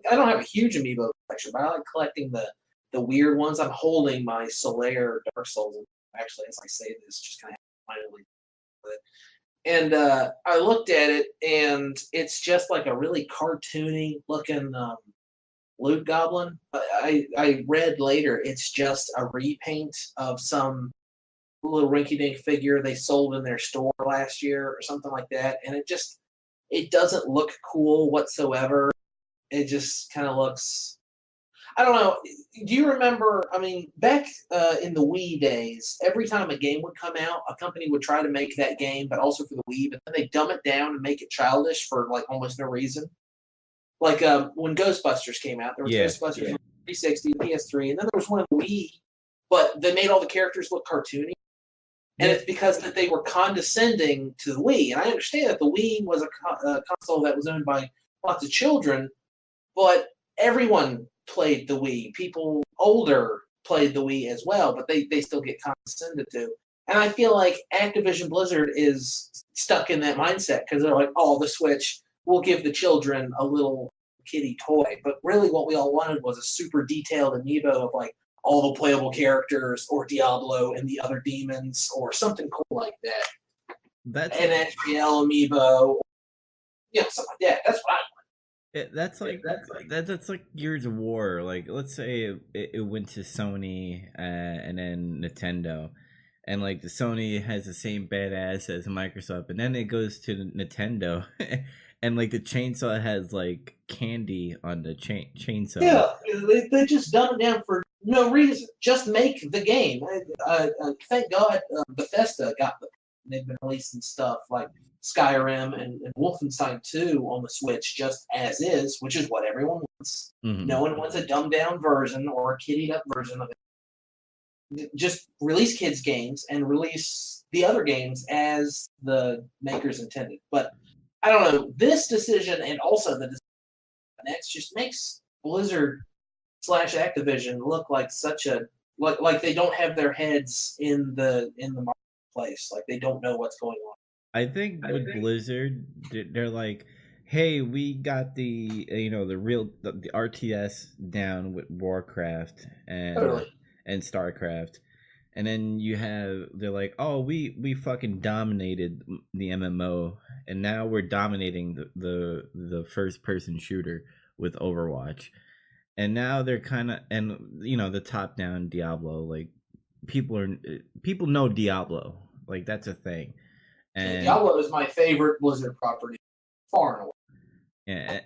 I don't have a huge amiibo collection, but I like collecting the weird ones. I'm holding my Solaire Dark Souls. Actually, as I say this, just kind of finally. And I looked at it, and it's just like a really cartoony looking loot goblin. I read later it's just a repaint of some little rinky-dink figure they sold in their store last year or something like that, and it doesn't look cool whatsoever. It just kind of looks. I don't know. Do you remember? I mean, back in the Wii days, every time a game would come out, a company would try to make that game, but also for the Wii, but then they dumb it down and make it childish for like almost no reason. Like when Ghostbusters came out, there was Ghostbusters on 360, PS3, and then there was one on the Wii, but they made all the characters look cartoony. And it's because that they were condescending to the Wii. And I understand that the Wii was a console that was owned by lots of children, but everyone played the Wii. People older played the Wii as well, but they still get condescended to. And I feel like Activision Blizzard is stuck in that mindset because they're like, oh, the Switch, we'll give the children a little kiddie toy. But really what we all wanted was a super detailed amiibo of like all the playable characters or Diablo and the other demons or something cool like that. An Ezreal amiibo, something like that. That's what I want.
That's like that's like Gears of War. Like, let's say it went to Sony and then Nintendo, and like the Sony has the same badass as Microsoft, and then it goes to Nintendo, and like the chainsaw has like candy on the chainsaw.
Yeah, they just dumb it down for no reason. Just make the game. Thank God Bethesda got them. They've been releasing stuff like Skyrim and Wolfenstein 2 on the Switch just as is, which is what everyone wants.
Mm-hmm.
No one wants a dumbed down version or a kiddied up version of it. Just release kids games and release the other games as the makers intended. But I don't know. This decision and also the next just makes Blizzard / Activision look like such a like they don't have their heads in the marketplace. Like they don't know what's going on.
I think with Blizzard, they're like, "Hey, we got the the RTS down with Warcraft
Totally.
and Starcraft," and then they're like, "Oh, we fucking dominated the MMO, and now we're dominating the first person shooter with Overwatch." And now they're kind of, and the top down Diablo, like people know Diablo, like that's a thing. And
Diablo is my favorite Blizzard property, far and away.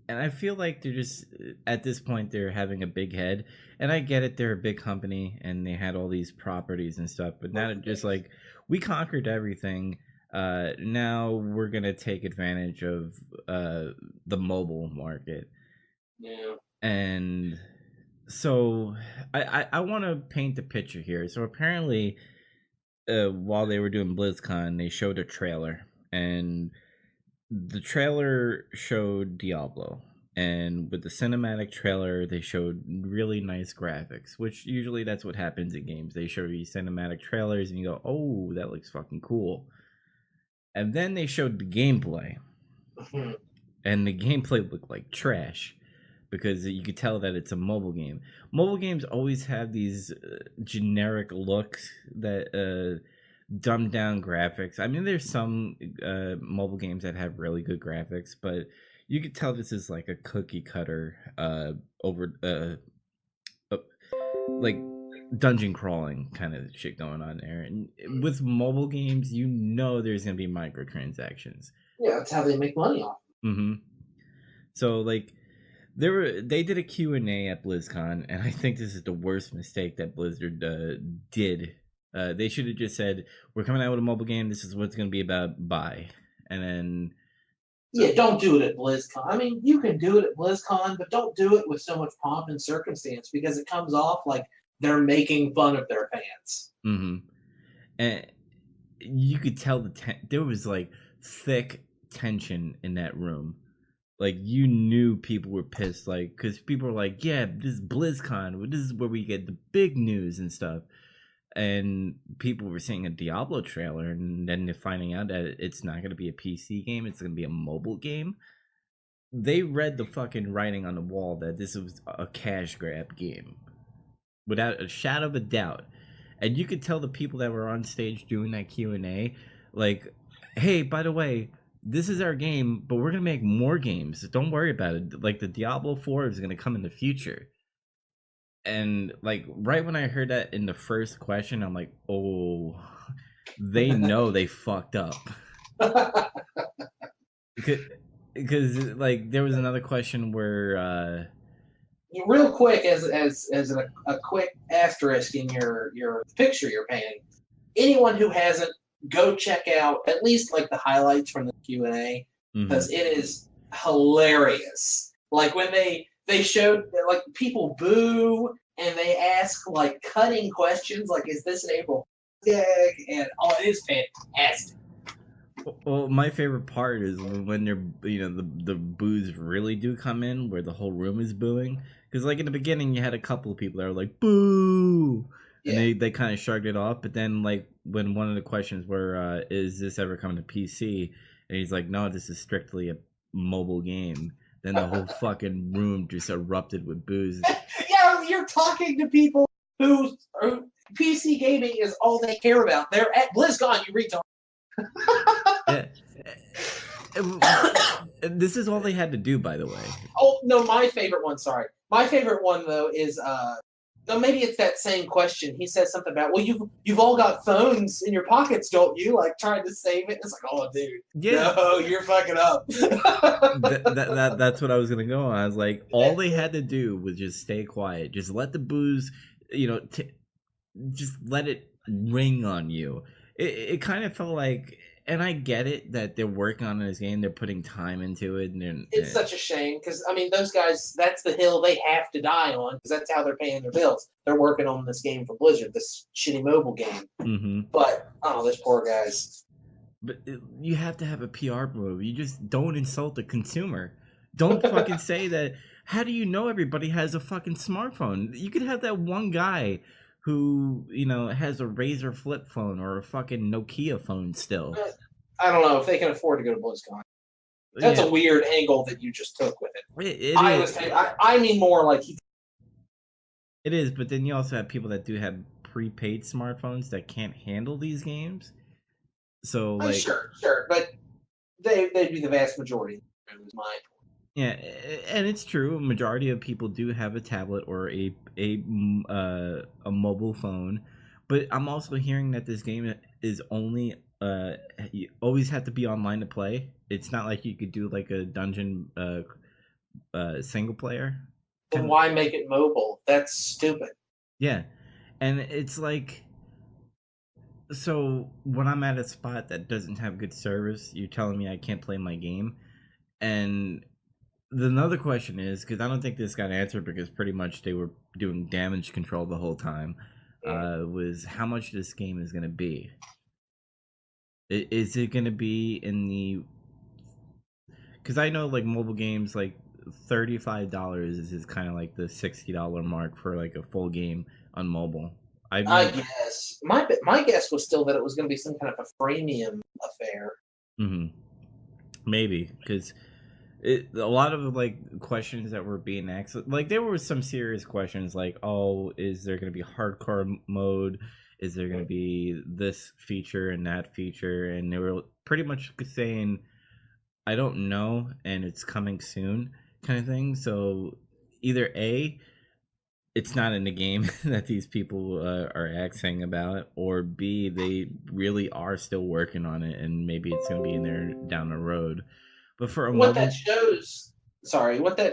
And I feel like they're just at this point they're having a big head, and I get it, they're a big company and they had all these properties and stuff, but now they're just like, we conquered everything. Now we're gonna take advantage of the mobile market.
Yeah.
And so I want to paint the picture here. So apparently, while they were doing BlizzCon, they showed a trailer, and the trailer showed Diablo. And with the cinematic trailer, they showed really nice graphics, which usually that's what happens in games. They show you cinematic trailers, and you go, "Oh, that looks fucking cool." And then they showed the gameplay, and the gameplay looked like trash, because you could tell that it's a mobile game. Mobile games always have these generic looks that dumbed down graphics. I mean, there's some mobile games that have really good graphics, but you could tell this is like a cookie cutter like dungeon crawling kind of shit going on there. And with mobile games, there's gonna be microtransactions.
Yeah, that's how they make money off.
Mm-hmm. So like, they did a Q&A at BlizzCon, and I think this is the worst mistake that Blizzard did. They should have just said, "We're coming out with a mobile game. This is what it's going to be about. Bye." And then
yeah, don't do it at BlizzCon. I mean, you can do it at BlizzCon, but don't do it with so much pomp and circumstance, because it comes off like they're making fun of their fans.
Mm-hmm. And you could tell there was like thick tension in that room. Like, you knew people were pissed, like, because people were like, "Yeah, this is BlizzCon. This is where we get the big news and stuff." And people were seeing a Diablo trailer, and then they're finding out that it's not going to be a PC game. It's going to be a mobile game. They read the fucking writing on the wall that this was a cash grab game, without a shadow of a doubt. And you could tell the people that were on stage doing that Q&A, like, "Hey, by the way, this is our game, but we're going to make more games. Don't worry about it. Like, the Diablo 4 is going to come in the future." And, like, right when I heard that in the first question, I'm like, oh, they know they fucked up. Because, like, there was another question where...
real quick, as a quick asterisk in your picture you're painting, anyone who hasn't, go check out at least like the highlights from the Q&A, because it is hilarious. Like when they showed, like, people boo and they ask like cutting questions like, "Is this an April gag?" And it is fantastic.
Well, my favorite part is when they're, the boos really do come in, where the whole room is booing. Because, like, in the beginning, you had a couple of people that were like, "Boo!" And they kind of shrugged it off. But then, like, when one of the questions were, "Is this ever coming to PC?" And he's like, "No, this is strictly a mobile game." Then the whole fucking room just erupted with boos.
Yeah, you're talking to people who PC gaming is all they care about. They're at BlizzCon, you retard.
Yeah. And this is all they had to do, by the way.
Oh no, my favorite one. Sorry, my favorite one though is no, maybe it's that same question. He says something about, well, you've all got phones in your pockets, don't you? Like trying to save it. It's like, oh, dude,
Yeah,
no, you're fucking up.
that's what I was gonna go on. I was like, all they had to do was just stay quiet, just let the booze, just let it ring on you. It kind of felt like, and I get it that they're working on this game, they're putting time into it,
It's such a shame because I mean, those guys, that's the hill they have to die on because that's how they're paying their bills. They're working on this game for Blizzard, this shitty mobile game.
mm-hmm.
But oh, those poor guys.
But you have to have a PR move. You just don't insult the consumer. Don't fucking say that. How do you know everybody has a fucking smartphone? You could have that one guy who, has a Razor flip phone or a fucking Nokia phone still.
I don't know if they can afford to go to BlizzCon. That's a weird angle that you just took with it. I mean more like
it is, but then you also have people that do have prepaid smartphones that can't handle these games. So like,
sure, but they'd be the vast majority. Was my point.
Yeah, and it's true. A majority of people do have a tablet or a mobile phone, but I'm also hearing that this game is only you always have to be online to play. It's not like you could do like a dungeon single player.
Then why make it mobile? That's stupid.
Yeah, and it's like, so when I'm at a spot that doesn't have good service, you're telling me I can't play my game, and another question is, because I don't think this got answered because pretty much they were doing damage control the whole time, was how much this game is going to be. Is it going to be in the... Because I know like mobile games, like $35 is kind of like the $60 mark for like a full game on mobile.
I guess. My guess was still that it was going to be some kind of a freemium affair.
Mm-hmm. Maybe, because... a lot of like questions that were being asked, like there were some serious questions like, oh, is there going to be hardcore mode, is there going to be this feature and that feature, and they were pretty much saying I don't know and it's coming soon kind of thing. So either A, it's not in the game that these people are asking about, or B, they really are still working on it and maybe it's going to be in there down the road. But for
what that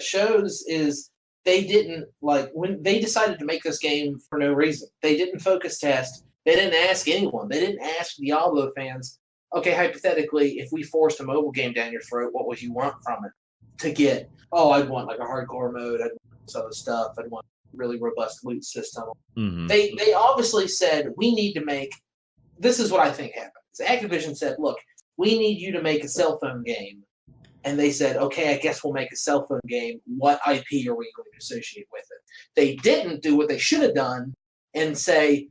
shows is they didn't, like, when they decided to make this game for no reason. They didn't focus test. They didn't ask anyone. They didn't ask Diablo fans, okay, hypothetically, if we forced a mobile game down your throat, what would you want from it to get? Oh, I'd want like a hardcore mode. I'd want some other stuff. I'd want a really robust loot system.
Mm-hmm.
They obviously said, we need to make, this is what I think happened. So Activision said, look, we need you to make a cell phone game. And they said, okay, I guess we'll make a cell phone game. What IP are we going to associate with it? They didn't do what they should have done and say,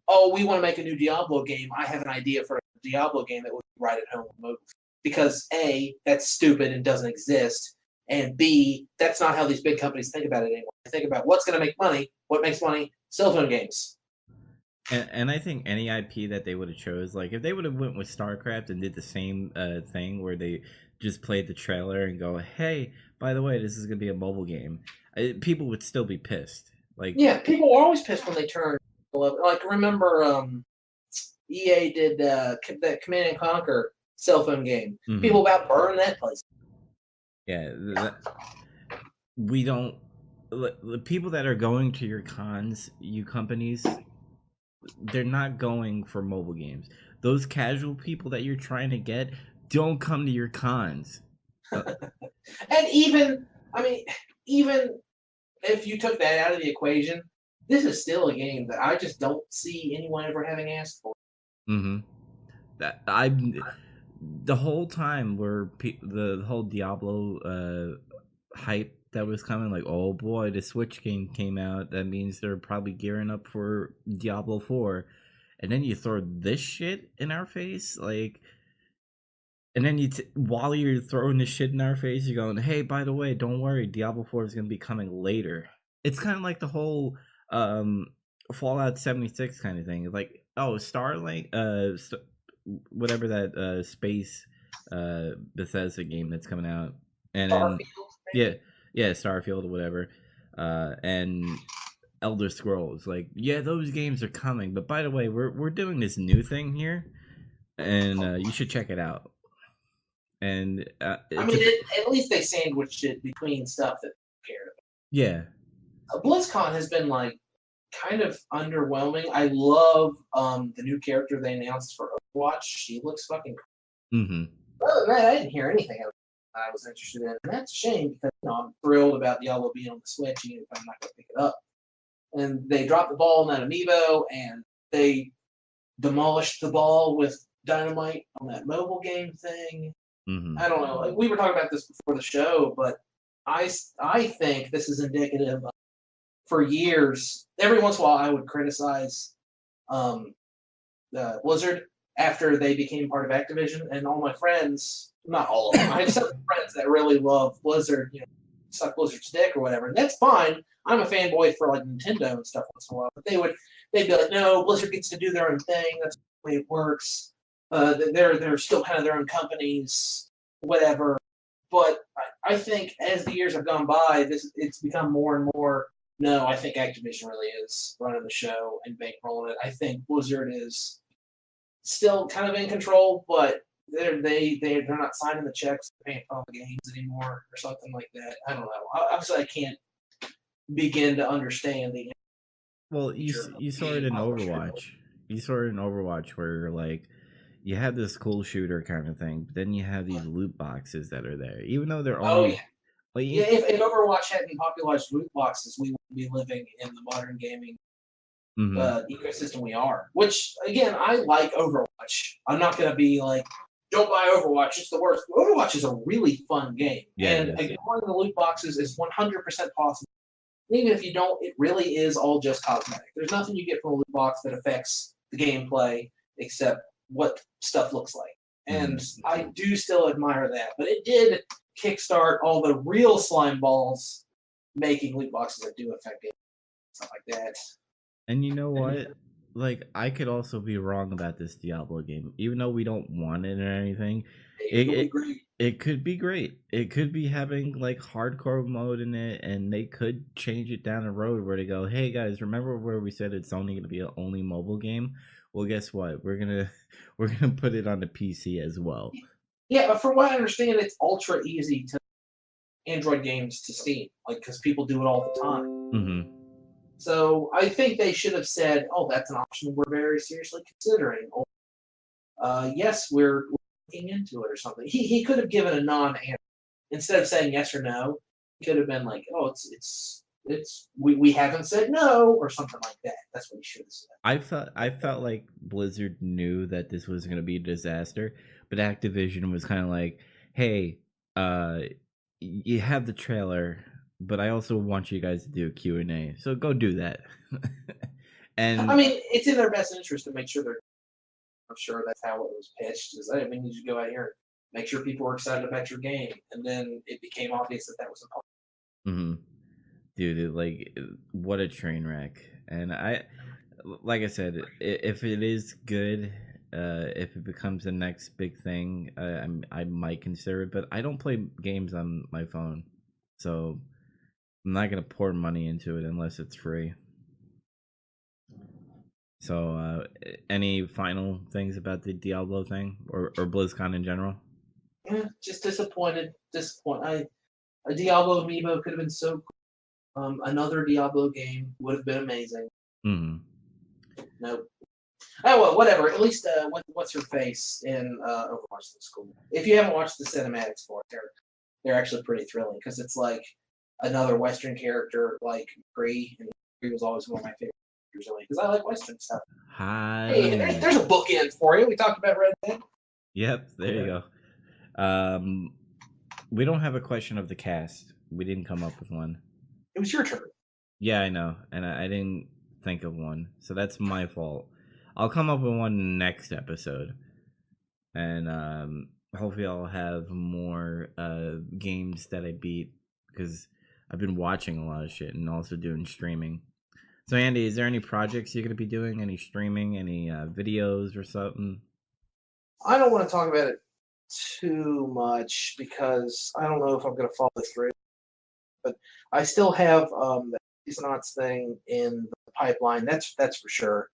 oh, we want to make a new Diablo game. I have an idea for a Diablo game that would be right at home with mobile. Because A, that's stupid and doesn't exist. And B, that's not how these big companies think about it anymore. They think about what's going to make money. What makes money? Cell phone games.
And I think any IP that they would have chose, like if they would have went with StarCraft and did the same thing where they just played the trailer and go, hey, by the way, this is going to be a mobile game, people would still be pissed. Like,
yeah, people are always pissed when they turn. Like, remember EA did that Command and Conquer cell phone game. Mm-hmm. People about burned that place.
Yeah, we don't... The people that are going to your cons, you companies, they're not going for mobile games. Those casual people that you're trying to get don't come to your cons.
And even if you took that out of the equation, this is still a game that I just don't see anyone ever having asked for.
Mm-hmm. The whole time where the whole Diablo hype that was coming, like, oh boy, the Switch game came out, that means they're probably gearing up for Diablo 4, and then you throw this shit in our face, like, and then while you're throwing this shit in our face, you're going, hey, by the way, don't worry, Diablo 4 is going to be coming later. It's kind of like the whole Fallout 76 kind of thing. Like, oh, Starlink, whatever that space Bethesda game that's coming out, and then
Starfield,
yeah,
maybe.
yeah, Starfield or whatever, and Elder Scrolls. Like, yeah, those games are coming. But by the way, we're doing this new thing here, and you should check it out. And
I
it's a
mean,
bit,
at least they sandwiched it between stuff that cared
yeah.
about. BlizzCon has been like kind of underwhelming. I love the new character they announced for Overwatch. She looks fucking
Mm-hmm.
cool. Other than that, I didn't hear anything I was interested in. And that's a shame because I'm thrilled about Diablo being on the Switch, even if I'm not going to pick it up. And they dropped the ball on that amiibo, and they demolished the ball with dynamite on that mobile game thing.
Mm-hmm.
I don't know. Like, we were talking about this before the show, but I think this is indicative of, for years, every once in a while I would criticize um, Blizzard after they became part of Activision, and all my friends, not all of them, I have some friends that really love Blizzard, suck Blizzard's dick or whatever, and that's fine. I'm a fanboy for like Nintendo and stuff once in a while, but they'd be like, no, Blizzard gets to do their own thing. That's the way it works. They're still kind of their own companies, whatever. But I think as the years have gone by, it's become more and more. No, I think Activision really is running the show and bankrolling it. I think Blizzard is still kind of in control, but they're not signing the checks, paying for all the games anymore, or something like that. I don't know. Obviously, I can't begin to understand the
Well,
nature of
you saw it
game
in
publishing.
Overwatch. You saw it in Overwatch where like you have this cool shooter kind of thing, but then you have these loot boxes that are there, even though they're
Oh yeah,
only like
yeah. If Overwatch hadn't popularized loot boxes, we wouldn't be living in the modern gaming
mm-hmm.
ecosystem we are. Which again, I like Overwatch. I'm not gonna be like, don't buy Overwatch. It's the worst. Overwatch is a really fun game,
Yeah, it
and
is.
ignoring the loot boxes is 100% possible. Even if you don't, it really is all just cosmetic. There's nothing you get from a loot box that affects the gameplay except what stuff looks like.
Mm-hmm.
And I do still admire that. But it did kickstart all the real slime balls making loot boxes that do affect it, stuff like that.
And you know what? Like, I could also be wrong about this Diablo game, even though we don't want it or anything.
Maybe
It
it'll be
it,
great.
it could be great. It could be having like hardcore mode in it, and they could change it down the road where they go, "Hey guys, remember where we said it's only going to be an only mobile game? Well, guess what? We're gonna we're gonna put it on the PC as well."
Yeah, but from what I understand, it's ultra easy to Android games to Steam, like because people do it all the time.
Mm-hmm.
So I think they should have said, "Oh, that's an option we're very seriously considering." Or, yes, we're looking into it, or something. He could have given a non-answer instead of saying yes or no. He could have been like, "Oh, it's we haven't said no," or something like that. That's what he should have said.
I felt like Blizzard knew that this was going to be a disaster, but Activision was kind of like, "Hey, uh you have the trailer, but I also want you guys to do a Q&A. So go do that."
I
And
mean, it's in their best interest to make sure they're. I'm sure that's how it was pitched. Is I mean, you should go out here and make sure people are excited about your game, and then it became obvious that that was impossible.
mhm. Dude, like what a train wreck. And I like I said, if it is good, if it becomes the next big thing, I might consider it, but I don't play games on my phone. So I'm not gonna pour money into it unless it's free. So, any final things about the Diablo thing or BlizzCon in general?
Yeah, just disappointed. Disappointed. A Diablo amiibo could have been so cool. Another Diablo game would have been amazing.
Hmm.
Nope. Oh well, whatever. At least what's her face in Overwatch looks cool. If you haven't watched the cinematics for it, they're actually pretty thrilling because it's like another Western character like Cree, and Cree was always one of my favorite characters because I like Western stuff. Hey,
Hi.
there's a bookend for you. We talked about Red Dead.
Yep, there you go. We don't have a question of the cast. We didn't come up with one.
It was your turn.
Yeah, I know, and I didn't think of one, so that's my fault. I'll come up with one next episode, and hopefully I'll have more games that I beat because I've been watching a lot of shit and also doing streaming. So Andy, is there any projects you're gonna be doing? Any streaming? Any videos or something?
I don't want to talk about it too much because I don't know if I'm going to follow through. But I still have the Knots thing in the pipeline. That's for sure.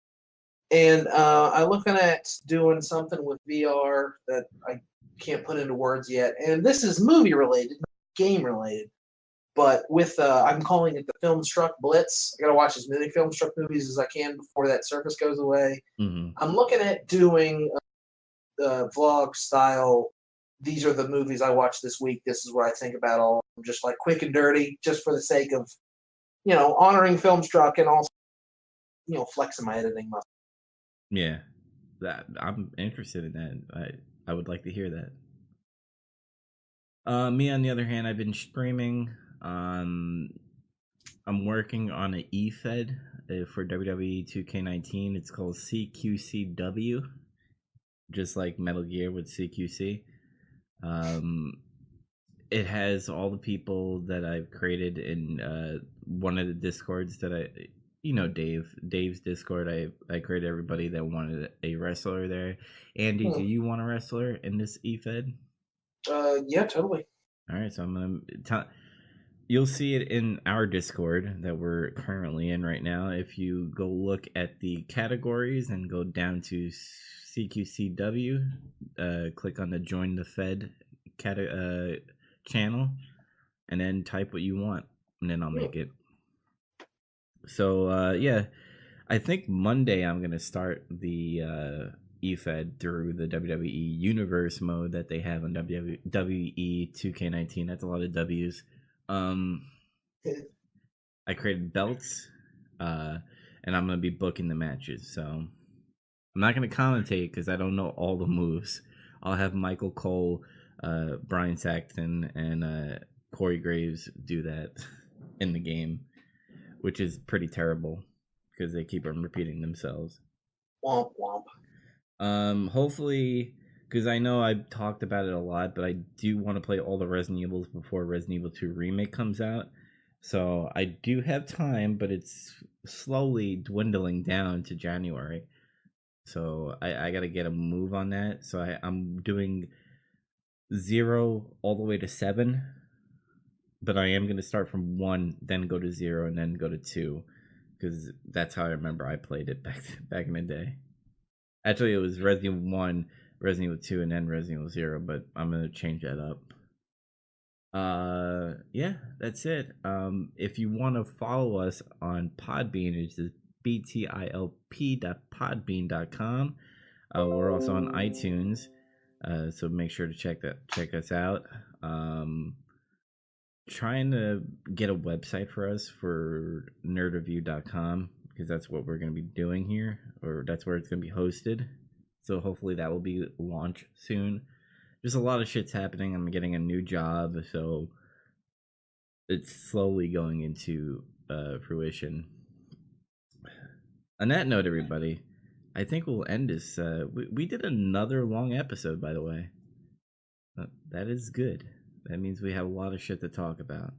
And I'm looking at doing something with VR that I can't put into words yet. And this is movie related, not game related. But with I'm calling it the Filmstruck Blitz. I got to watch as many Filmstruck movies as I can before that service goes away.
Mm-hmm.
I'm looking at doing vlog style. These are the movies I watched this week. This is what I think about all of them. Just like quick and dirty, just for the sake of, honoring Filmstruck and also, flexing my editing muscle.
Yeah, that I'm interested in that. I would like to hear that. Me on the other hand, I've been streaming. I'm working on an eFed for WWE 2K19. It's called CQCW, just like Metal Gear with CQC. It has all the people that I've created in one of the discords that Dave's Discord. I created everybody that wanted a wrestler there. Andy, do you want a wrestler in this eFed?
Yeah, totally.
All right, so I'm gonna tell. You'll see it in our Discord that we're currently in right now. If you go look at the categories and go down to CQCW, click on the Join the Fed channel, and then type what you want, and then I'll make it. So yeah, I think Monday I'm gonna start the eFed through the WWE Universe mode that they have on WWE 2K19. That's a lot of W's. I created belts, and I'm gonna be booking the matches. So I'm not gonna commentate because I don't know all the moves. I'll have Michael Cole, Brian Saxton, and Corey Graves do that in the game, which is pretty terrible because they keep on repeating themselves.
Womp womp.
Hopefully, because I know I've talked about it a lot, but I do want to play all the Resident Evils before Resident Evil 2 Remake comes out. So I do have time, but it's slowly dwindling down to January. So I got to get a move on that. So I'm doing 0 all the way to 7. But I am going to start from 1, then go to 0, and then go to 2. Because that's how I remember I played it back in the day. Actually, it was Resident Evil 1, Resident Evil 2, and then Resident Evil 0, but I'm going to change that up. Yeah, that's it. If you want to follow us on Podbean, it's btilp.podbean.com. We're also on iTunes, so make sure to check us out. Trying to get a website for us for nerdreview.com because that's what we're going to be doing here, or that's where it's going to be hosted. So hopefully that will be launched soon. There's a lot of shit's happening. I'm getting a new job, so it's slowly going into fruition. On that note, everybody, I think we'll end this. We did another long episode, by the way. That is good. That means we have a lot of shit to talk about.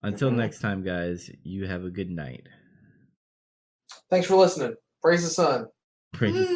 Until next time, guys, you have a good night.
Thanks for listening. Praise the sun.
Praise.